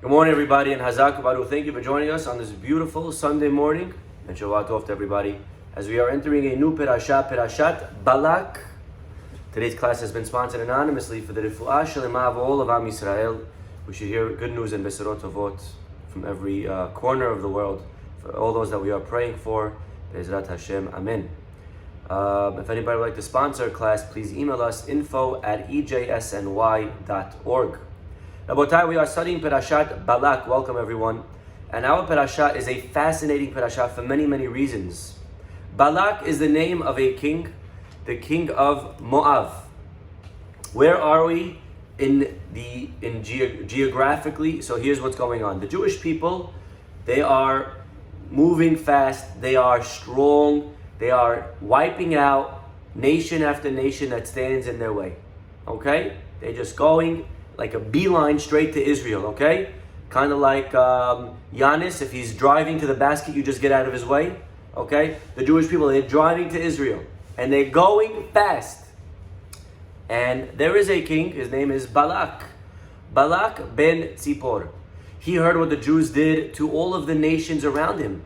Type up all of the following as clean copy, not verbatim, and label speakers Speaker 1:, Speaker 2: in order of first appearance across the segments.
Speaker 1: Good morning, everybody, and Hazak Baruch. Thank you for joining us on this beautiful Sunday morning. And Shabbat Tov to everybody. As we are entering a new Perashat Balak. Today's class has been sponsored anonymously for the Refuah Shelema of all of Am Yisrael. We should hear good news and Besorot Tovot from every corner of the world. For all those that we are praying for, Be'ezrat Hashem, Amen. If anybody would like to sponsor a class, please email us info@ejsny.org. Rabotai, we are studying Perashat Balak. Welcome, everyone. And our Perashat is a fascinating Perashat for many, many reasons. Balak is the name of a king, the king of Moab. Where are we geographically? So here's what's going on. The Jewish people, they are moving fast. They are strong. They are wiping out nation after nation that stands in their way. Okay? They're just going like a beeline straight to Israel, okay? Kind of like Giannis, if he's driving to the basket, you just get out of his way, okay? The Jewish people, they're driving to Israel, and they're going fast. And there is a king, his name is Balak. Balak ben Tzipor. He heard what the Jews did to all of the nations around him.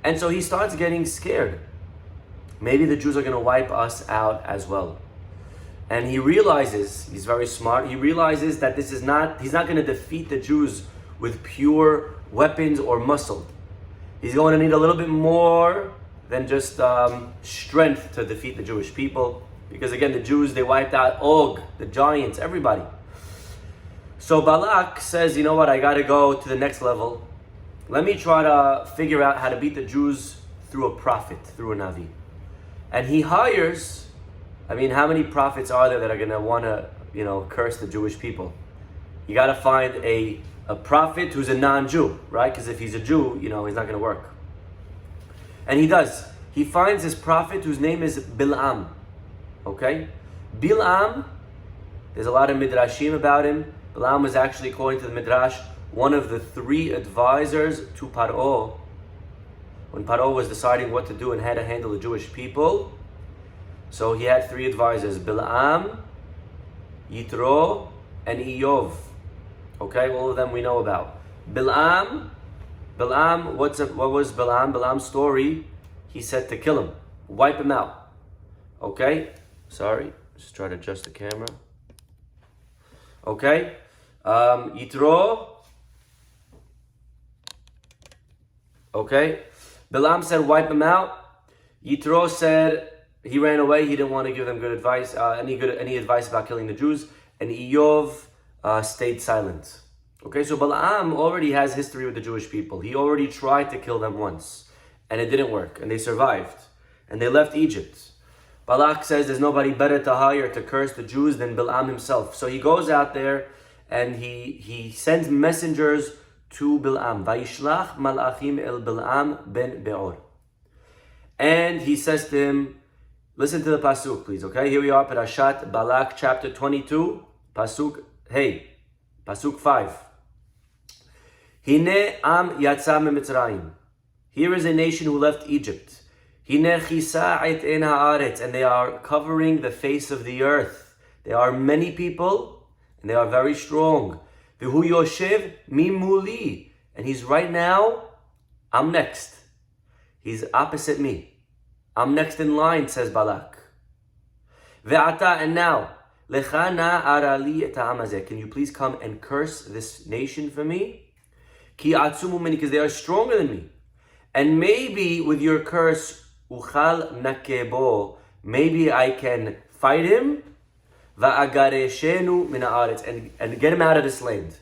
Speaker 1: And so he starts getting scared. Maybe the Jews are going to wipe us out as well. And he realizes, he's very smart, he realizes that he's not going to defeat the Jews with pure weapons or muscle. He's going to need a little bit more than just strength to defeat the Jewish people. Because again, the Jews, they wiped out Og, the giants, everybody. So Balak says, you know what, I got to go to the next level. Let me try to figure out how to beat the Jews through a prophet, through a Navi. And he hires, how many prophets are there that are going to want to, curse the Jewish people? You got to find a prophet who's a non-Jew, right? Because if he's a Jew, he's not going to work. And he does. He finds this prophet whose name is Balam. Okay? Balam, there's a lot of midrashim about him. Balam was actually, according to the midrash, one of the 3 advisors to Paro. When Paro was deciding what to do and how to handle the Jewish people, so he had 3 advisors: Bilam, Yitro, and Iyov. Okay, all of them we know about. Bilam, what was Bilam? Bilam's story, he said to kill him, wipe him out. Okay, sorry, just try to adjust the camera. Okay, Yitro. Okay, Bilam said wipe him out. Yitro said he ran away. He didn't want to give them good advice, any advice about killing the Jews. And Iyov stayed silent. Okay, so Balaam already has history with the Jewish people. He already tried to kill them once, and it didn't work, and they survived, and they left Egypt. Balak says there's nobody better to hire to curse the Jews than Balaam himself. So he goes out there, and he sends messengers to Balaam. Vayishlach malachim el Balaam ben Beor. And he says to him, listen to the pasuk, please, okay? Here we are, Perashat Balak, chapter 22, pasuk 5. Hine am yatsa miMitzrayim. Here is a nation who left Egypt. Hine chisa et en haaretz, and they are covering the face of the earth. There are many people, and they are very strong. V'hu yoshev mimuli, and he's right now, I'm next. He's opposite me. I'm next in line, says Balak. Ve'ata, and now, lecha na arali et ha'am hazeh. Can you please come and curse this nation for me? Ki atzumu mini, because they are stronger than me. And maybe with your curse, uchal nakebo, maybe I can fight him, va'agareshenu min haaretz, and get him out of this land.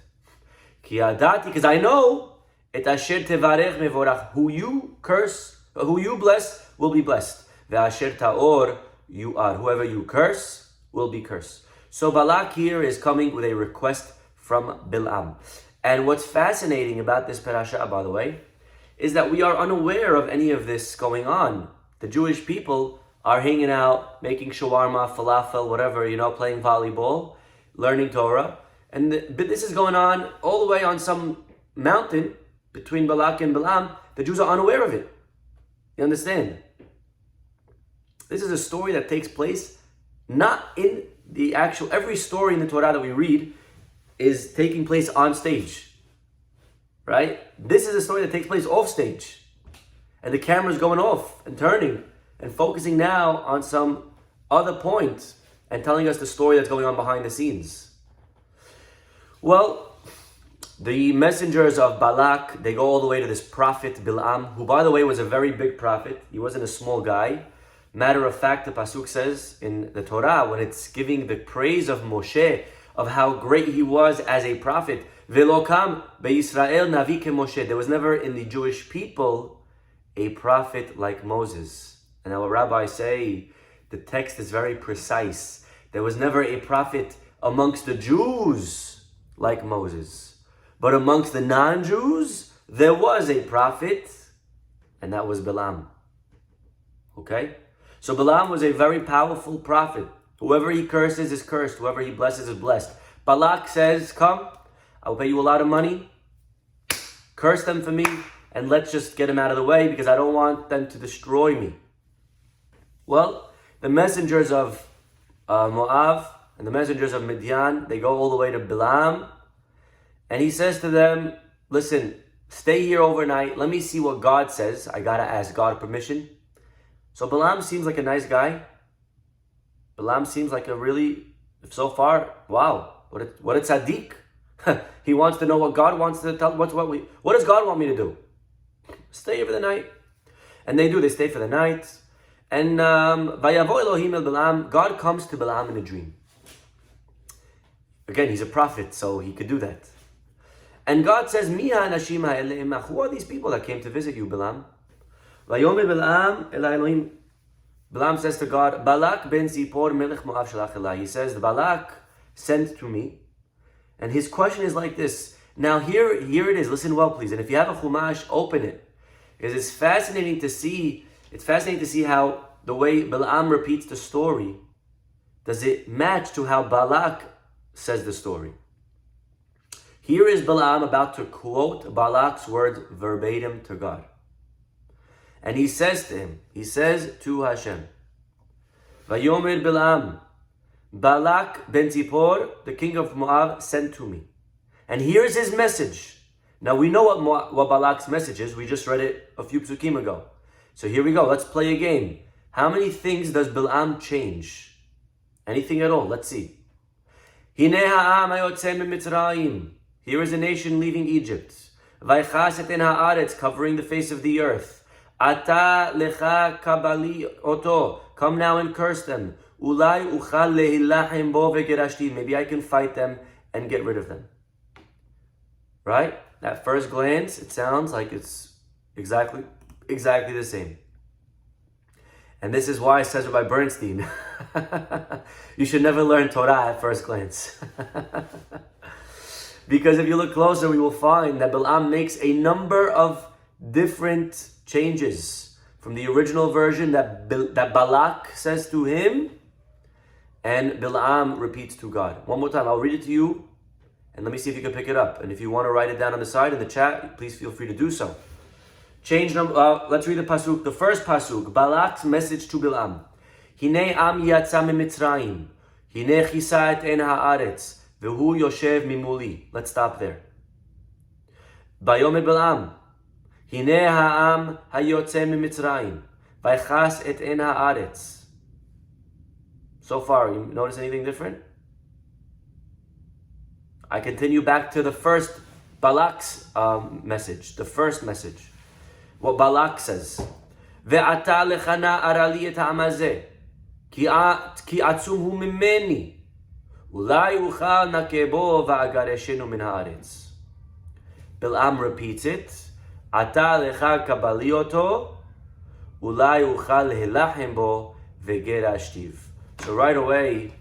Speaker 1: Ki adati, because I know, et asher tevarech mevorach, who you curse, who you bless, will be blessed. Ve'asher ta'or, you are. Whoever you curse will be cursed. So Balak here is coming with a request from Bilam. And what's fascinating about this parasha, by the way, is that we are unaware of any of this going on. The Jewish people are hanging out, making shawarma, falafel, whatever, playing volleyball, learning Torah. But this is going on all the way on some mountain between Balak and Balam. The Jews are unaware of it. You understand? This is a story that takes place not in the actual, every story in the Torah that we read is taking place on stage. right? This is a story that takes place off stage. And the camera's going off and turning and focusing now on some other point and telling us the story that's going on behind the scenes. Well, the messengers of Balak, they go all the way to this prophet Balam, who by the way was a very big prophet. He wasn't a small guy. Matter of fact, the pasuk says in the Torah, when it's giving the praise of Moshe, of how great he was as a prophet, Velokam beYisrael navi ke Moshe. There was never in the Jewish people a prophet like Moses. And our rabbis say, the text is very precise. There was never a prophet amongst the Jews like Moses. But amongst the non-Jews, there was a prophet, and that was Balam. Okay? So Balam was a very powerful prophet. Whoever he curses is cursed. Whoever he blesses is blessed. Balak says, come, I'll pay you a lot of money. Curse them for me, and let's just get them out of the way because I don't want them to destroy me. Well, the messengers of Moab and the messengers of Midian, they go all the way to Balam. And he says to them, listen, stay here overnight. Let me see what God says. I got to ask God permission. So Balam seems like a nice guy. Balam seems like a really, so far, wow, what a tzaddik. He wants to know what God wants to tell. What does God want me to do? Stay here for the night. And they do. They stay for the night. And Vayavo Elohim el Balam, God comes to Balam in a dream. Again, he's a prophet, so he could do that. And God says, Miha anashim ha'eleh, who are these people that came to visit you, Balam? Vayomer Balam el Elohim. Balam says to God, Balak ben Zippor melech Moab shalach elai. He says, Balak sent to me. And his question is like this. Now here it is. Listen well, please. And if you have a Chumash, open it. Because it's fascinating to see how the way Balaam repeats the story, does it match to how Balak says the story. Here is Balaam about to quote Balak's words verbatim to God. And he says to him, he says to Hashem, Vayomer Balaam, Balak ben Zippor, the king of Moab, sent to me. And here's his message. Now we know what Balak's message is. We just read it a few psukim ago. So here we go. Let's play a game. How many things does Balaam change? Anything at all? Let's see. Hine ha'am hayotzeh miMitzrayim. Here is a nation leaving Egypt. Vaychas et haaretz, covering the face of the earth. Ata lecha kabali oto. Come now and curse them. Ulai uchal lehilachem bo vegerashti. Maybe I can fight them and get rid of them. Right? At first glance, it sounds like it's exactly the same. And this is why, says Rabbi Bernstein, you should never learn Torah at first glance. Because if you look closer, we will find that Balaam makes a number of different changes from the original version that Balak says to him, and Balaam repeats to God. One more time, I'll read it to you, and let me see if you can pick it up. And if you want to write it down on the side in the chat, please feel free to do so. Change number. Let's read the pasuk. The first pasuk, Balak's message to Balaam. Hine am yatsa miMitzrayim, hine chisa et en haaretz, v'hu yoshev mimuli. Let's stop there. Vayomer Balaam, hine ha'am hayotze miMitzrayim, vaychas et en haaretz. So far, you notice anything different? I continue back to the first Balak's message, the first message. What Balak says, Ve'ata lechana arali et ha'amazeh, ki atzum hu mimeni, ulai uchal nakebo va'agareshenu min haaretz. Balaam repeats it, Ata lecha kabali oto, ulai uchal lehilachem bo vegerashtiv. So right away,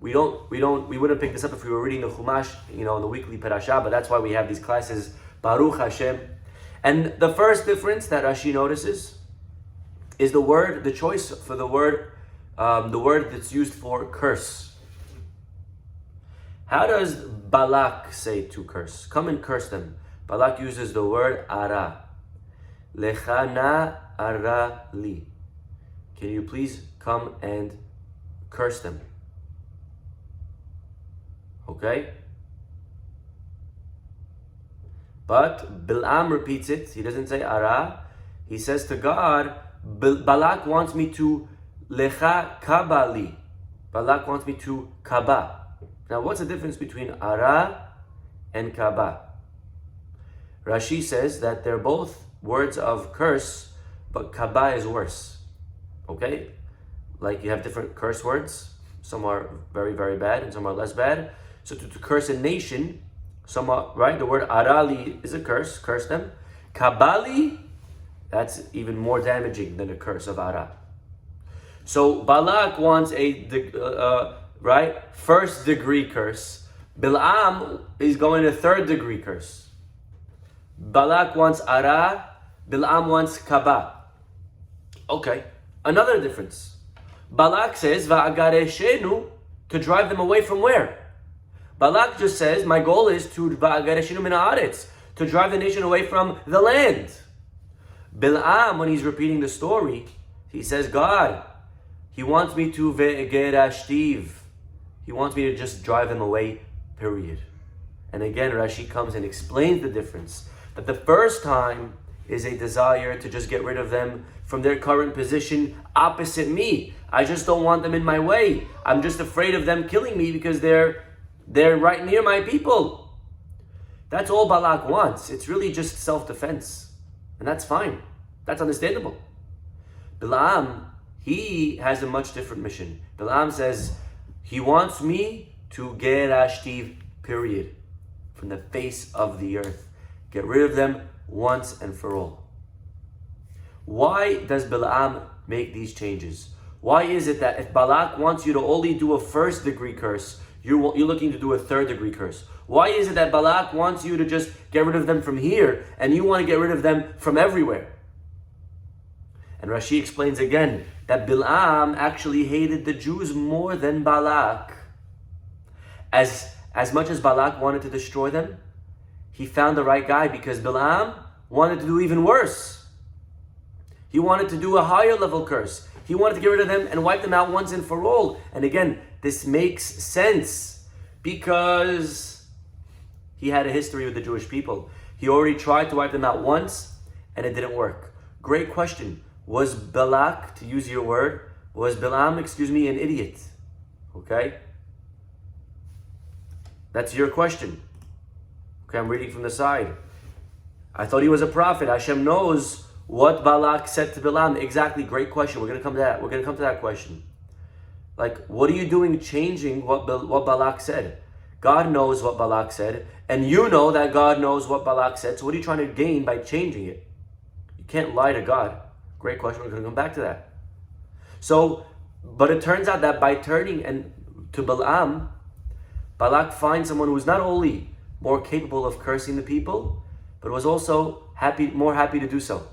Speaker 1: we wouldn't pick this up if we were reading the Chumash, in the weekly parasha, but that's why we have these classes, Baruch Hashem. And the first difference that Rashi notices is the choice for the word that's used for curse. How does Balak say to curse? Come and curse them. Balak uses the word ara. Lechana ara li. Can you please come and curse them? Okay? But Bilam repeats it. He doesn't say ara. He says to God, Balak wants me to lecha kabali. Balak wants me to kaba. Now what's the difference between ara and kaba? Rashi says that they're both words of curse, but kaba is worse. Okay? Like you have different curse words. Some are very, very bad and some are less bad. So to curse a nation, some are, right? The word arali is a curse them. Kabali, that's even more damaging than a curse of ara. So Balak wants a first degree curse. Bilam is going to third degree curse. Balak wants ara, Bilam wants kaba. Okay, another difference. Balak says, Va'agareshenu, to drive them away from where? Balak just says, my goal is to Va'agareshenu min haaretz, to drive the nation away from the land. Bilam, when he's repeating the story, he says, God, he wants me to ve'gerashtiv. He wants me to just drive them away, period. And again, Rashi comes and explains the difference. That the first time is a desire to just get rid of them from their current position opposite me. I just don't want them in my way. I'm just afraid of them killing me because they're right near my people. That's all Balak wants. It's really just self-defense. And that's fine. That's understandable. Bilam, he has a much different mission. Bilam says, he wants me to gerashtiv, period, from the face of the earth. Get rid of them once and for all. Why does Bilam make these changes? Why is it that if Balak wants you to only do a first degree curse, you're looking to do a third degree curse? Why is it that Balak wants you to just get rid of them from here and you want to get rid of them from everywhere? And Rashi explains again that Bilam actually hated the Jews more than Balak. As much as Balak wanted to destroy them, he found the right guy because Bilam wanted to do even worse. He wanted to do a higher level curse. He wanted to get rid of them and wipe them out once and for all. And again, this makes sense because he had a history with the Jewish people. He already tried to wipe them out once and it didn't work. Great question. Was Balak, to use your word, was Bilam, an idiot? Okay? That's your question. Okay, I'm reading from the side. I thought he was a prophet. Hashem knows what Balak said to Bilam. Exactly, great question. We're going to come to that. We're going to come to that question. Like, what are you doing changing what Balak said? God knows what Balak said, and you know that God knows what Balak said. So what are you trying to gain by changing it? You can't lie to God. Great question. We're going to come back to that. So, but it turns out that by turning to Balaam, Balak finds someone who is not only more capable of cursing the people, but was also more happy to do so.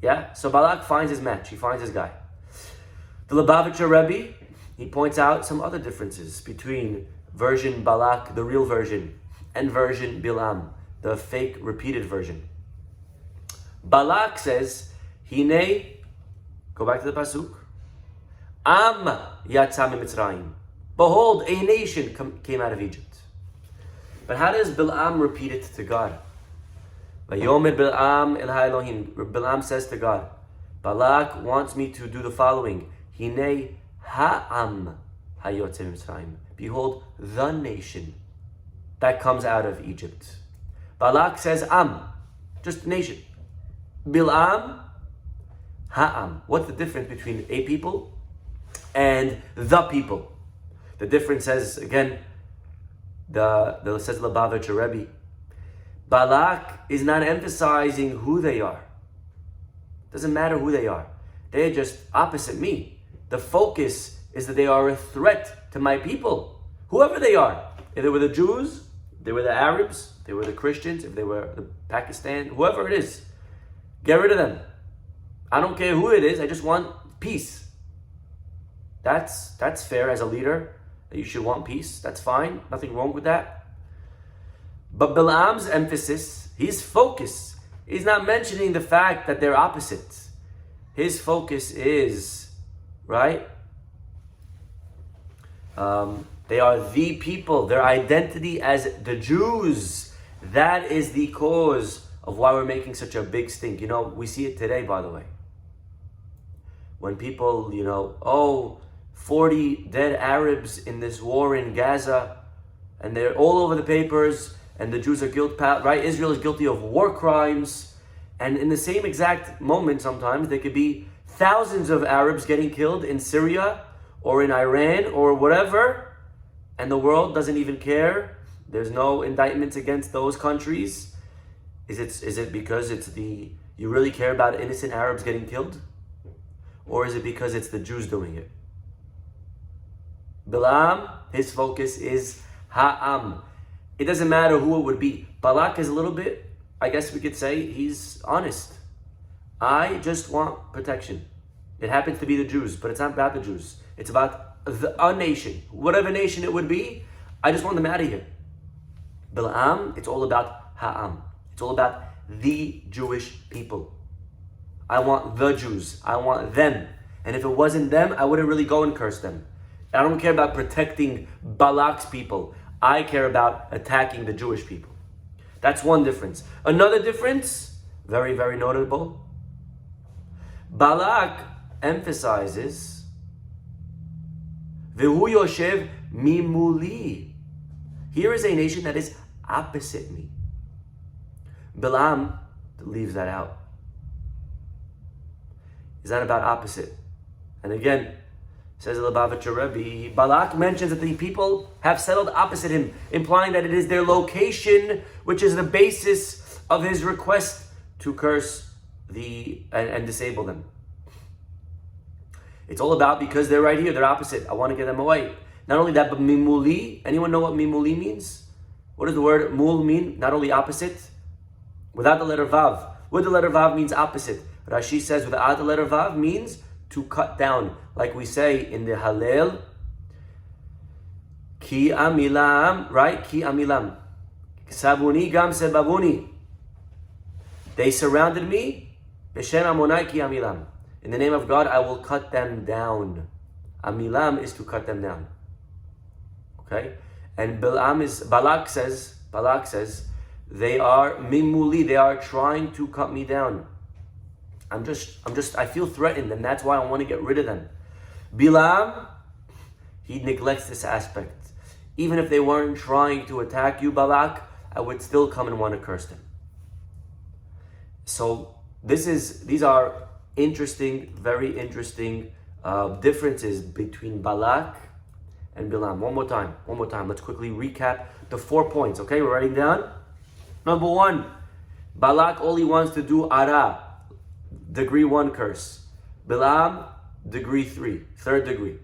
Speaker 1: Yeah? So Balak finds his match. He finds his guy. The Lubavitcher Rebbe, he points out some other differences between version Balak, the real version, and version Bilam, the fake repeated version. Balak says, Hine, go back to the Pasuk, Am yatsa miMitzrayim. Behold, a nation came out of Egypt. But how does Bilam repeat it to God? Vayomer Bilam el ha'Elohim. Bilam says to God, Balak wants me to do the following. Hine ha'am hayotze miMitzrayim. Behold, the nation that comes out of Egypt. Balak says am, just nation. Bilam, ha'am. What's the difference between a people and the people? The difference says, again, says Lubavitcher Rebbe, Balak is not emphasizing who they are. Doesn't matter who they are. They're just opposite me. The focus is that they are a threat to my people. Whoever they are. If they were the Jews, if they were the Arabs, if they were the Christians, if they were the Pakistan, whoever it is, get rid of them. I don't care who it is, I just want peace. That's fair as a leader. You should want peace. That's fine. Nothing wrong with that. But Bilam's emphasis, his focus, is not mentioning the fact that they're opposites. His focus is, right? They are the people. Their identity as the Jews That is the cause of why we're making such a big stink. You know, we see it today, by the way. When people, 40 dead Arabs in this war in Gaza, and they're all over the papers, and the Jews are right? Israel is guilty of war crimes, and in the same exact moment, sometimes there could be thousands of Arabs getting killed in Syria or in Iran or whatever, and the world doesn't even care. There's no indictments against those countries. Is it because you really care about innocent Arabs getting killed? Or is it because it's the Jews doing it? Balam, his focus is Ha'am. It doesn't matter who it would be. Balak is a little bit, I guess we could say, he's honest. I just want protection. It happens to be the Jews, but it's not about the Jews. It's about a nation. Whatever nation it would be, I just want them out of here. Balam, it's all about Ha'am. It's all about the Jewish people. I want the Jews. I want them. And if it wasn't them, I wouldn't really go and curse them. I don't care about protecting Balak's people. I care about attacking the Jewish people. That's one difference. Another difference, very, very notable. Balak emphasizes, V'hu yoshev mimuli. Here is a nation that is opposite me. Balam leaves that out. Is that about opposite? And again, says the Lubavitcher Rebbe, Balak mentions that the people have settled opposite him, implying that it is their location which is the basis of his request to curse and disable them. It's all about because they're right here, they're opposite. I want to get them away. Not only that, but mimuli. Anyone know what mimuli means? What does the word mul mean? Not only opposite, without the letter vav. With the letter vav means opposite. Rashi says without the letter vav means to cut down. Like we say in the Hallel, ki amilam, right? Ki amilam. Sabuni gam sebabuni. They surrounded me. B'shem amonai ki amilam. In the name of God, I will cut them down. Amilam is to cut them down. Okay? And Balak says, they are mimuli, they are trying to cut me down. I feel threatened, and that's why I want to get rid of them. Bilam, he neglects this aspect. Even if they weren't trying to attack you, Balak, I would still come and want to curse them. So these are interesting, very interesting differences between Balak and Balam. One more time. Let's quickly recap the 4 points. Okay, we're writing down. Number 1, Balak only wants to do ara, degree 1 curse. Balam, degree 3, third degree.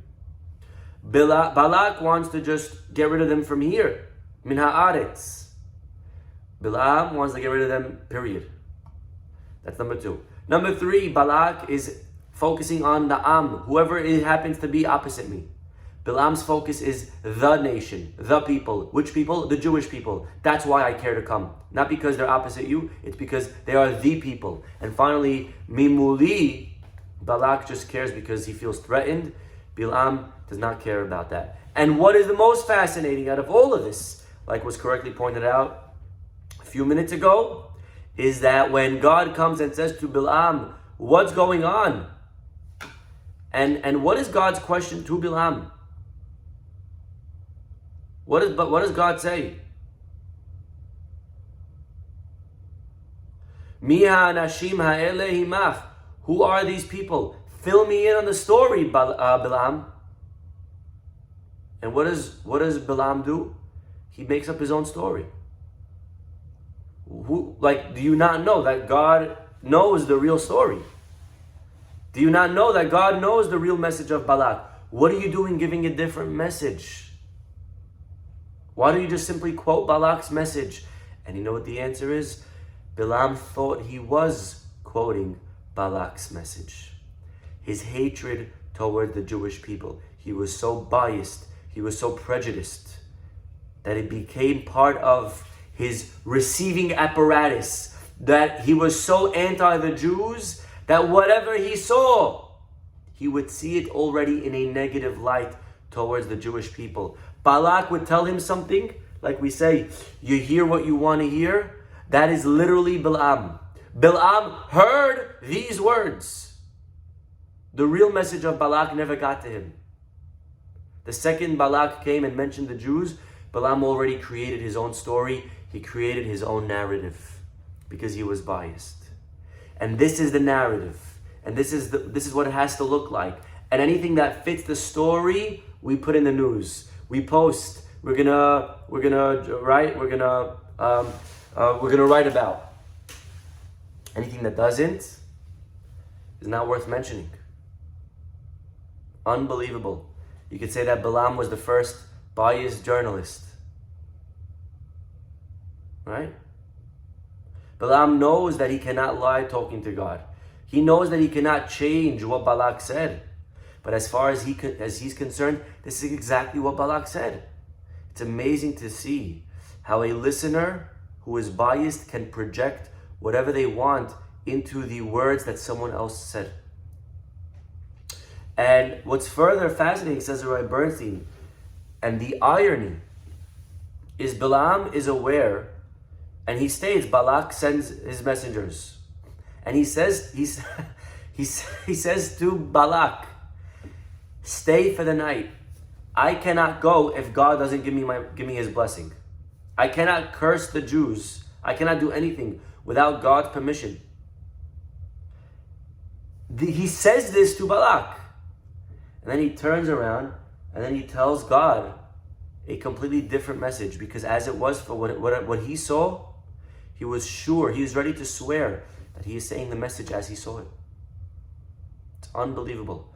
Speaker 1: Balak wants to just get rid of them from here. Min ha'aretz. Balam wants to get rid of them, period. That's number 2. Number 3, Balak is focusing on the Am, whoever it happens to be opposite me. Bilam's focus is the nation, the people. Which people? The Jewish people. That's why I care to come. Not because they're opposite you, it's because they are the people. And finally, Mimuli, Balak just cares because he feels threatened. Bilam does not care about that. And what is the most fascinating out of all of this, like was correctly pointed out a few minutes ago, is that when God comes and says to Bilam, what's going on? And what is God's question to Bilam? What does God say? Miha anashim ha'ele himach. Who are these people? Fill me in on the story, Bilam. And what does Bilam do? He makes up his own story. Do you not know that God knows the real story? Do you not know that God knows the real message of Balak? What are you doing giving a different message? Why don't you just simply quote Balak's message? And you know what the answer is? Bilam thought he was quoting Balak's message. His hatred toward the Jewish people. He was so biased, he was so prejudiced, that it became part of his receiving apparatus, that he was so anti the Jews that whatever he saw, he would see it already in a negative light towards the Jewish people. Balak would tell him something, like we say, you hear what you want to hear. That is literally Balaam. Balaam heard these words. The real message of Balak never got to him. The second Balak came and mentioned the Jews, Balaam already created his own story. He created his own narrative because he was biased. And this is the narrative. And this is what it has to look like. And anything that fits the story, we put in the news. We post. We're gonna write. We're gonna write about. Anything that doesn't is not worth mentioning. Unbelievable. You could say that Balaam was the first biased journalist. Right? Balaam knows that he cannot lie talking to God. He knows that he cannot change what Balak said. But as far as he's concerned, this is exactly what Balak said. It's amazing to see how a listener who is biased can project whatever they want into the words that someone else said. And what's further fascinating, says Roy Bernstein, and the irony is Balaam is aware, and he states Balak sends his messengers, and he says he says to Balak, stay for the night. I cannot go if God doesn't give me his blessing. I cannot curse the Jews. I cannot do anything without God's permission. He says this to Balak. And then he turns around and then he tells God a completely different message, because as it was for what he saw, he was sure, he was ready to swear that he is saying the message as he saw it. It's unbelievable.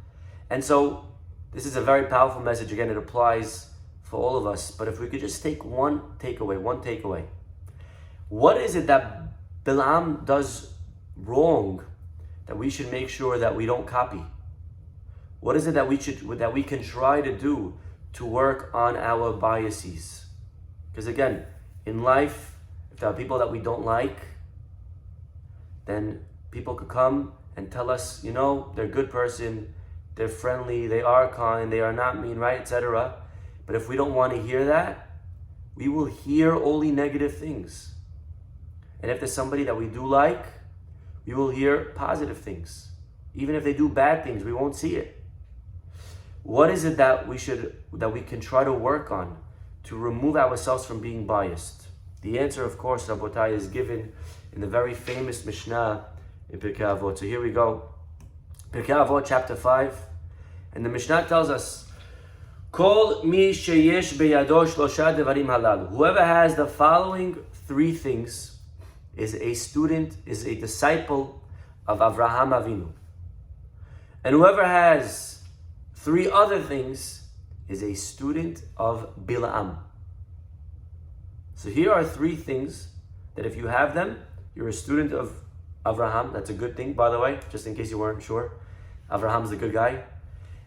Speaker 1: And so this is a very powerful message. Again, it applies for all of us. But if we could just take one takeaway. What is it that Balaam does wrong that we should make sure that we don't copy? What is it that we can try to do to work on our biases? Because again, in life, if there are people that we don't like, then people could come and tell us, they're a good person, they're friendly, they are kind, they are not mean, right, etc. But if we don't want to hear that, we will hear only negative things. And if there's somebody that we do like, we will hear positive things. Even if they do bad things, we won't see it. What is it that we can try to work on to remove ourselves from being biased? The answer, of course, Rabotai, is given in the very famous Mishnah in Pirkei Avot. So here we go. Pirkei Avot, chapter 5. And the Mishnah tells us, Kol mi sheyesh beyado shlosha devarim halalu. Whoever has the following three things is a disciple of Avraham Avinu. And whoever has three other things is a student of Balaam. So here are three things that if you have them, you're a student of Avraham. That's a good thing, by the way, just in case you weren't sure. Avraham's the good guy.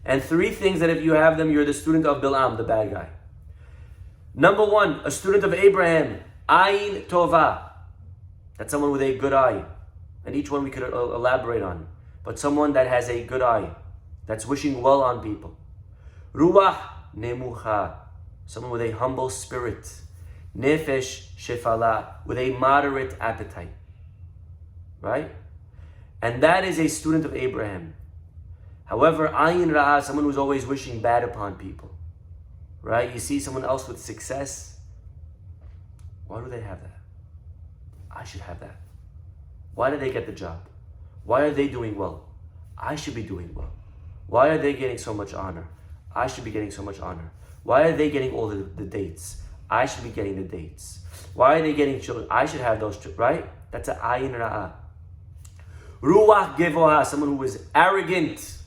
Speaker 1: And three things that if you have them, you're the student of Balaam, the bad guy. Number one, a student of Abraham, Ayin Tova. That's someone with a good eye. And each one we could elaborate on. But someone that has a good eye, that's wishing well on people. Ruach Nemucha, someone with a humble spirit. Nefesh Shefala, with a moderate appetite. Right? And that is a student of Abraham. However, Ayin Ra'ah, someone who's always wishing bad upon people. Right? You see someone else with success. Why do they have that? I should have that. Why did they get the job? Why are they doing well? I should be doing well. Why are they getting so much honor? I should be getting so much honor. Why are they getting all the dates? I should be getting the dates. Why are they getting children? I should have those children, right? That's an ayin ra'ah. Ruach gevoha, someone who is arrogant.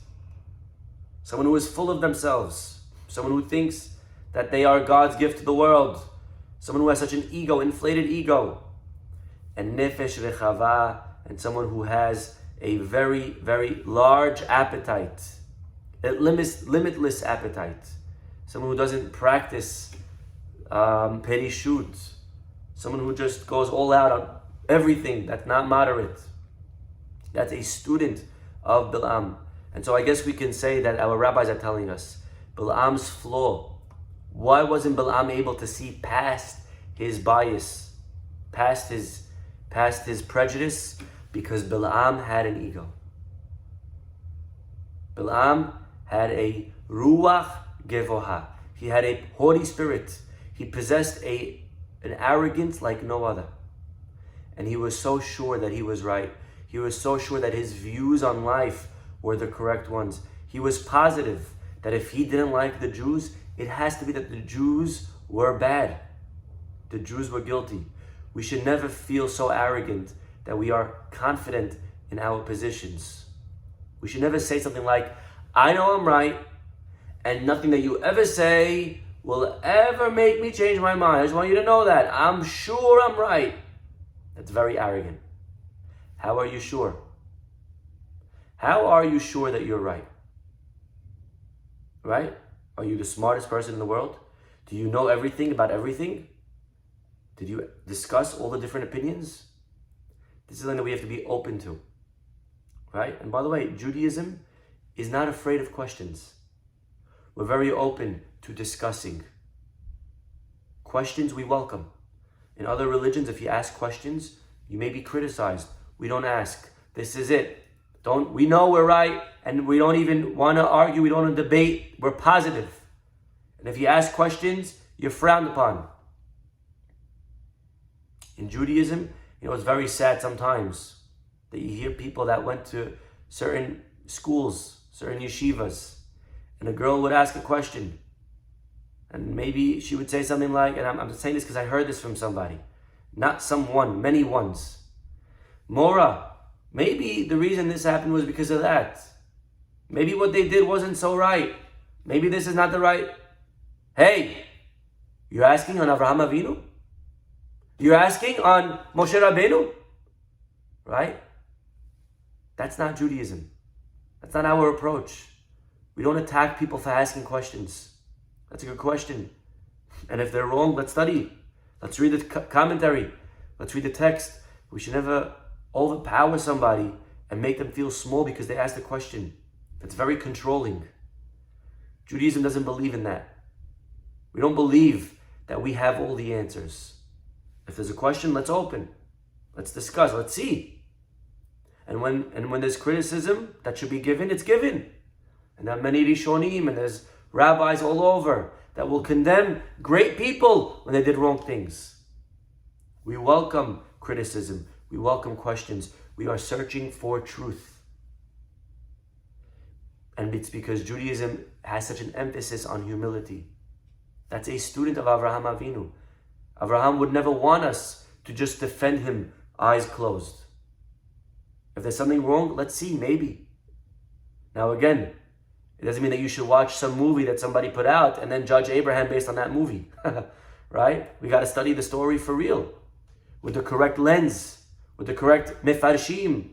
Speaker 1: Someone who is full of themselves. Someone who thinks that they are God's gift to the world. Someone who has such an ego, inflated ego. And nefesh rechava, and someone who has a very, very large appetite. A limitless appetite. Someone who doesn't practice perishut. Someone who just goes all out on everything that's not moderate. That's a student of Balaam. And so I guess we can say that our rabbis are telling us Balaam's flaw Why wasn't Balaam able to see past his bias, past his prejudice? Because Balaam had an ego. Balaam had a ruach gevoha. He had a haughty spirit. He possessed an arrogance like no other. And he was so sure that he was right. He was so sure that his views on life were the correct ones. He was positive that if he didn't like the Jews, it has to be that the Jews were bad. The Jews were guilty. We should never feel so arrogant that we are confident in our positions. We should never say something like, I know I'm right, and nothing that you ever say will ever make me change my mind. I just want you to know that. I'm sure I'm right. That's very arrogant. How are you sure? How are you sure that you're right? Right? Are you the smartest person in the world? Do you know everything about everything? Did you discuss all the different opinions? This is something that we have to be open to. Right? And by the way, Judaism is not afraid of questions. We're very open to discussing. Questions we welcome. In other religions, if you ask questions, you may be criticized. We don't ask. This is it. We know we're right, and we don't even want to argue. We don't want to debate. We're positive. And if you ask questions, you're frowned upon. In Judaism, it's very sad sometimes that you hear people that went to certain schools, certain yeshivas, and a girl would ask a question. And maybe she would say something like, and I'm saying this because I heard this from somebody, not someone, many ones. Mora, maybe the reason this happened was because of that. Maybe what they did wasn't so right. Maybe this is not the right. Hey, you're asking on Avraham Avinu? You're asking on Moshe Rabbeinu? Right? That's not Judaism. That's not our approach. We don't attack people for asking questions. That's a good question. And if they're wrong, let's study. Let's read the commentary. Let's read the text. We should never overpower somebody and make them feel small because they asked a question. That's very controlling. Judaism doesn't believe in that. We don't believe that we have all the answers. If there's a question, let's open. Let's discuss. Let's see. And when there's criticism that should be given, it's given. And there are many Rishonim and there's rabbis all over that will condemn great people when they did wrong things. We welcome criticism. We welcome questions. We are searching for truth. And it's because Judaism has such an emphasis on humility. That's a student of Avraham Avinu. Avraham would never want us to just defend him eyes closed. If there's something wrong, let's see, maybe. Now again, it doesn't mean that you should watch some movie that somebody put out and then judge Abraham based on that movie. Right? We got to study the story for real. With the correct lens. With the correct mefarshim.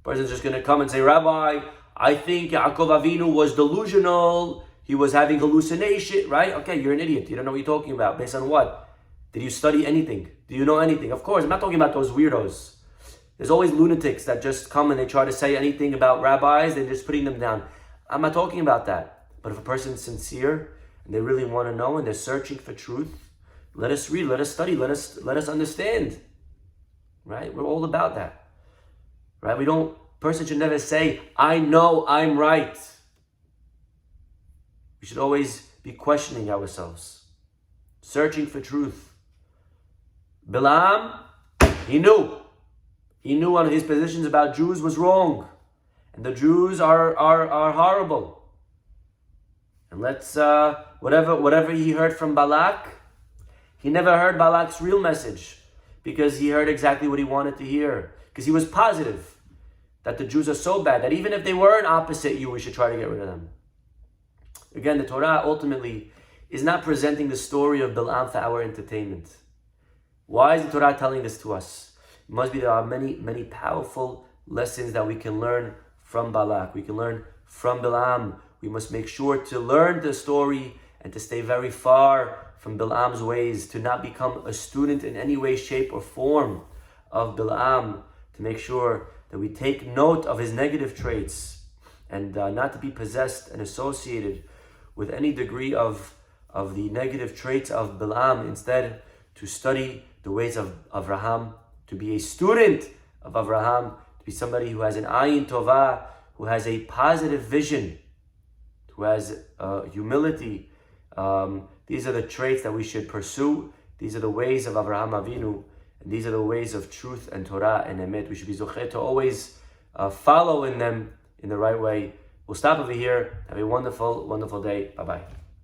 Speaker 1: Person's just going to come and say, Rabbi, I think Yaakov Avinu was delusional. He was having hallucination, right? Okay, you're an idiot. You don't know what you're talking about. Based on what? Did you study anything? Do you know anything? Of course, I'm not talking about those weirdos. There's always lunatics that just come and they try to say anything about rabbis. They're just putting them down. I'm not talking about that. But if a person's sincere and they really want to know and they're searching for truth, let us read, let us study, let us understand. Right? We're all about that. Right? Person should never say, I know I'm right. We should always be questioning ourselves, searching for truth. Balam, he knew one of his positions about Jews was wrong. And the Jews are horrible. And whatever he heard from Balak, he never heard Balak's real message because he heard exactly what he wanted to hear. Because he was positive that the Jews are so bad that even if they weren't opposite you, we should try to get rid of them. Again, the Torah ultimately is not presenting the story of Balaam for our entertainment. Why is the Torah telling this to us? It must be there are many, many powerful lessons that we can learn from Balak. We can learn from Balaam. We must make sure to learn the story and to stay very far from Balaam's ways, to not become a student in any way, shape, or form of Balaam, to make sure that we take note of his negative traits and not to be possessed and associated with any degree of the negative traits of Balam. Instead, to study the ways of Avraham, to be a student of Avraham, to be somebody who has an ayin tovah, who has a positive vision, who has humility. These are the traits that we should pursue. These are the ways of Avraham Avinu, and these are the ways of truth and Torah and Emet. We should be zocheh to always follow in them in the right way. We'll stop over here. Have a wonderful, wonderful day. Bye-bye.